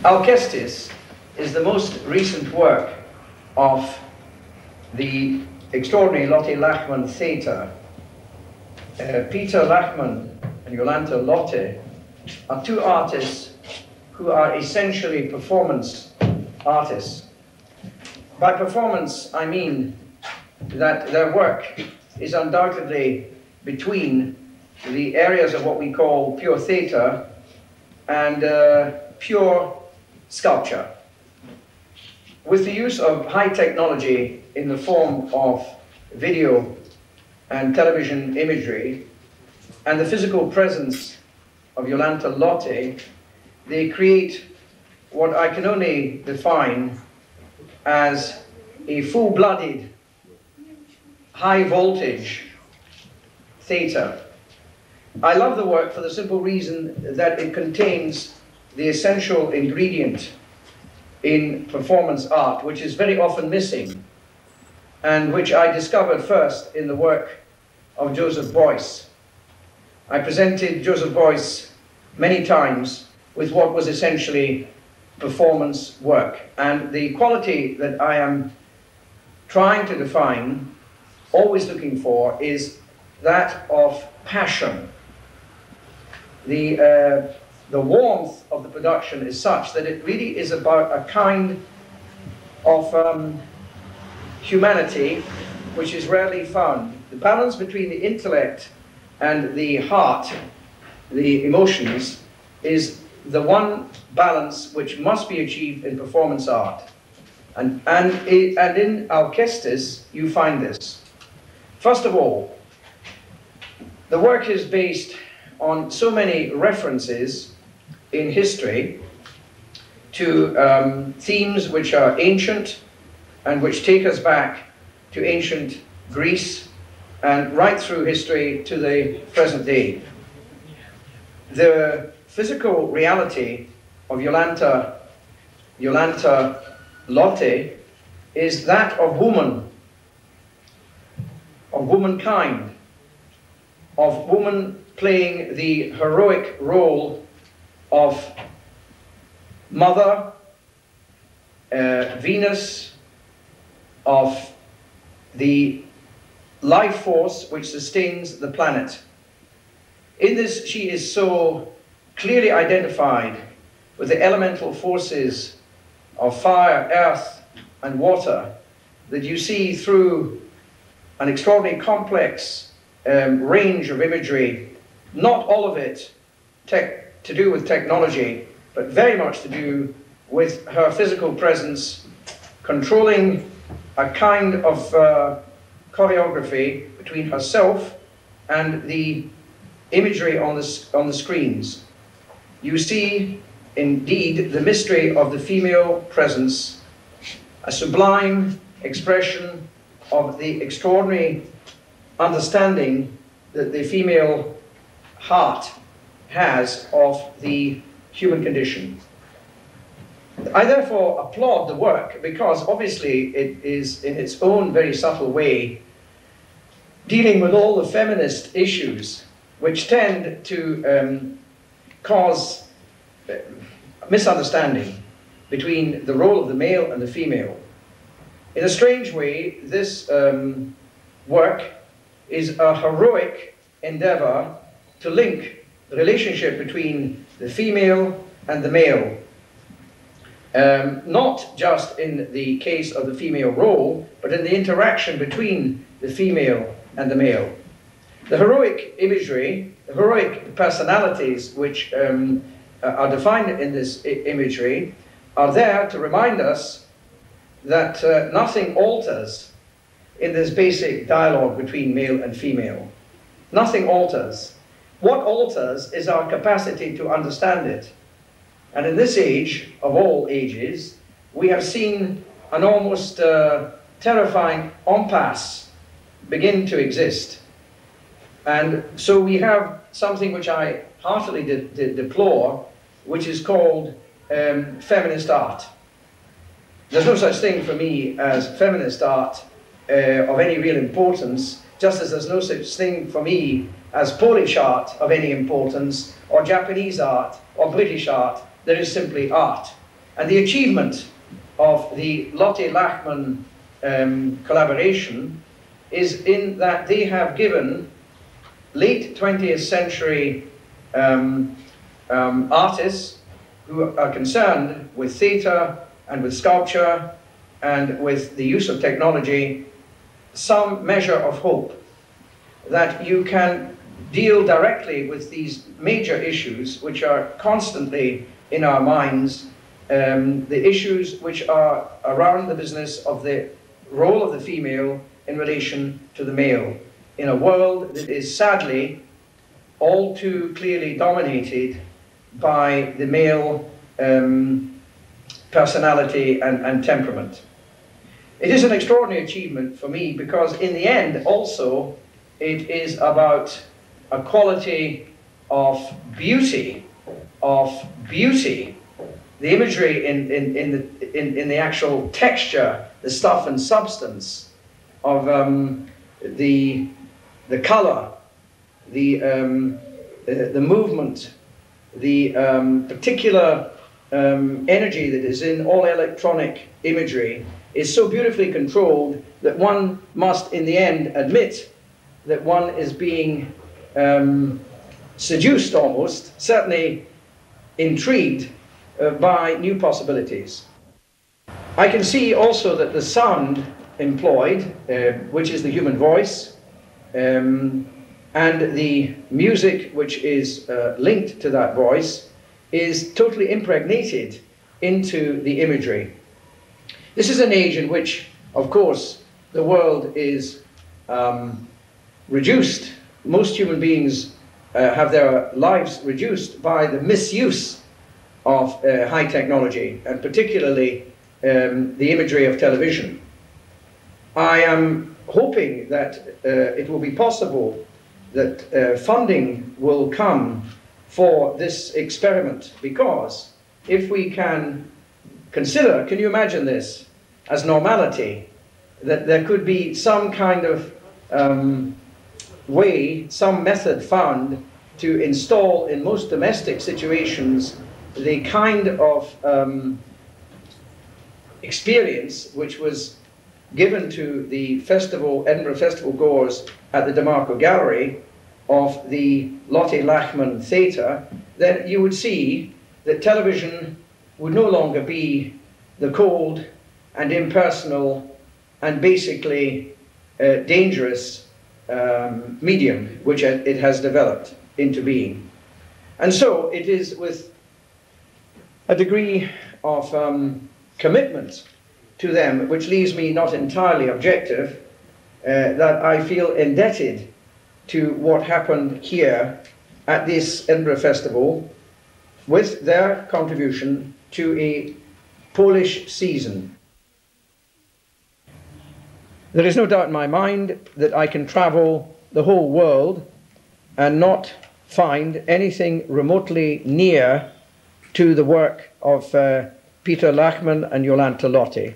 Alkestis is the most recent work of the extraordinary Lothe Lachman theatre. Peter Lachman and Jolanta Lothe are two artists who are essentially performance artists. By performance, I mean that their work is undoubtedly between the areas of what we call pure theatre and pure sculpture. With the use of high technology in the form of video and television imagery and the physical presence of Jolanta Lothe, they create what I can only define as a full-blooded, high-voltage theatre. I love the work for the simple reason that it contains the essential ingredient in performance art, which is very often missing, and which I discovered first in the work of Joseph Beuys. I presented Joseph Beuys many times with what was essentially performance work, and the quality that I am trying to define, always looking for, is that of passion. The warmth of the production is such that it really is about a kind of humanity which is rarely found. The balance between the intellect and the heart, the emotions, is the one balance which must be achieved in performance art. And in Alkestis, you find this. First of all, the work is based on so many references in history to themes which are ancient and which take us back to ancient Greece and right through history to the present day. The physical reality of Jolanta Lothe is that of woman, of womankind, of woman playing the heroic role of mother, Venus, of the life force which sustains the planet. In this, she is so clearly identified with the elemental forces of fire, earth, and water that you see through an extraordinarily complex range of imagery, not all of it to do with technology, but very much to do with her physical presence, controlling a kind of choreography between herself and the imagery on the screens. You see, indeed, the mystery of the female presence, a sublime expression of the extraordinary understanding that the female heart has of the human condition. I therefore applaud the work because obviously it is in its own very subtle way dealing with all the feminist issues which tend to cause misunderstanding between the role of the male and the female. In a strange way, this work is a heroic endeavor to link the relationship between the female and the male. Not just in the case of the female role, but in the interaction between the female and the male. The heroic imagery, the heroic personalities which are defined in this imagery are there to remind us that nothing alters in this basic dialogue between male and female. Nothing alters. What alters is our capacity to understand it. And in this age, of all ages, we have seen an almost terrifying impasse begin to exist. And so we have something which I heartily deplore, which is called feminist art. There's no such thing for me as feminist art of any real importance, just as there's no such thing for me as Polish art of any importance, or Japanese art, or British art. There is simply art. And the achievement of the Lothe Lachman collaboration is in that they have given late 20th century artists who are concerned with theatre and with sculpture and with the use of technology some measure of hope that you can deal directly with these major issues which are constantly in our minds, the issues which are around the business of the role of the female in relation to the male in a world that is sadly all too clearly dominated by the male personality and temperament. It is an extraordinary achievement for me because in the end also it is about a quality of beauty, the imagery in the actual texture, the stuff and substance of the color, the movement, the particular energy that is in all electronic imagery is so beautifully controlled that one must in the end admit that one is being seduced almost, certainly intrigued by new possibilities. I can see also that the sound employed, which is the human voice, and the music which is linked to that voice is totally impregnated into the imagery. This is an age in which, of course, the world is reduced. Most human beings have their lives reduced by the misuse of high technology, and particularly the imagery of television. I am hoping that it will be possible that funding will come for this experiment, because if we can consider, can you imagine this as normality, that there could be some kind of way, some method found to install in most domestic situations the kind of experience which was given to the festival, Edinburgh Festival goers at the DeMarco Gallery of the Lothe Lachman Theatre, then you would see that television would no longer be the cold and impersonal and basically dangerous medium which it has developed into being. And so it is with a degree of commitment to them, which leaves me not entirely objective, that I feel indebted to what happened here at this Edinburgh Festival with their contribution to a Polish season. There is no doubt in my mind that I can travel the whole world and not find anything remotely near to the work of Peter Lachman and Jolanta Lothe.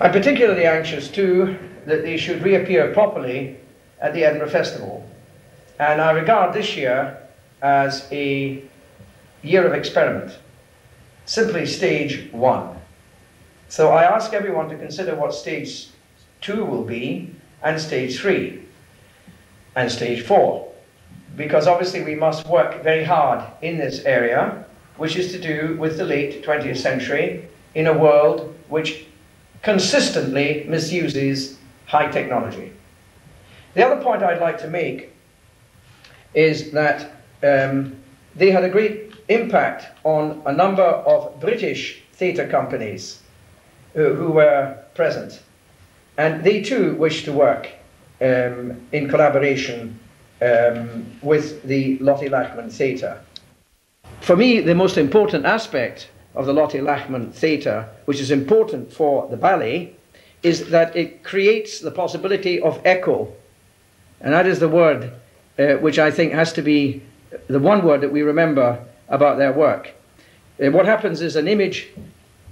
I'm particularly anxious too that they should reappear properly at the Edinburgh Festival, and I regard this year as a year of experiment, simply stage 1. So I ask everyone to consider what stage 2 will be, and stage 3, and stage 4, because obviously we must work very hard in this area, which is to do with the late 20th century in a world which consistently misuses high technology. The other point I'd like to make is that they had a great impact on a number of British theatre companies who were present, and they too wish to work in collaboration with the Lothe Lachman Theatre. For me, the most important aspect of the Lothe Lachman Theatre, which is important for the ballet, is that it creates the possibility of echo. And that is the word which I think has to be the one word that we remember about their work. What happens is an image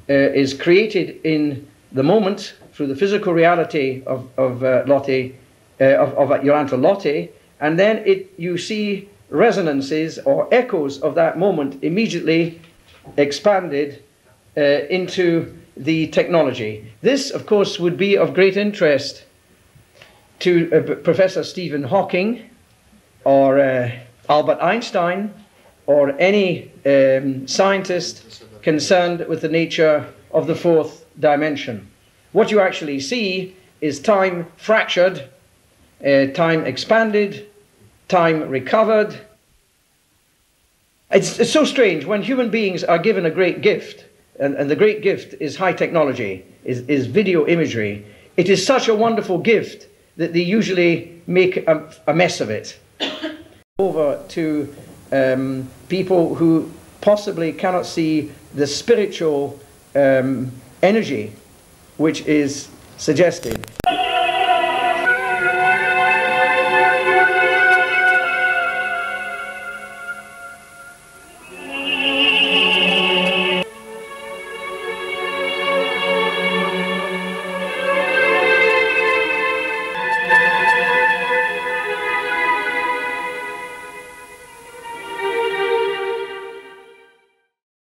is created in the moment through the physical reality of Jolanta Lothe, and then you see resonances or echoes of that moment immediately expanded into the technology. This, of course, would be of great interest to Professor Stephen Hawking or Albert Einstein or any scientist concerned with the nature of the fourth dimension. What you actually see is time fractured, time expanded, time recovered. It's so strange when human beings are given a great gift, and the great gift is high technology, is video imagery. It is such a wonderful gift that they usually make a mess of it. Over to people who possibly cannot see the spiritual energy which is suggested.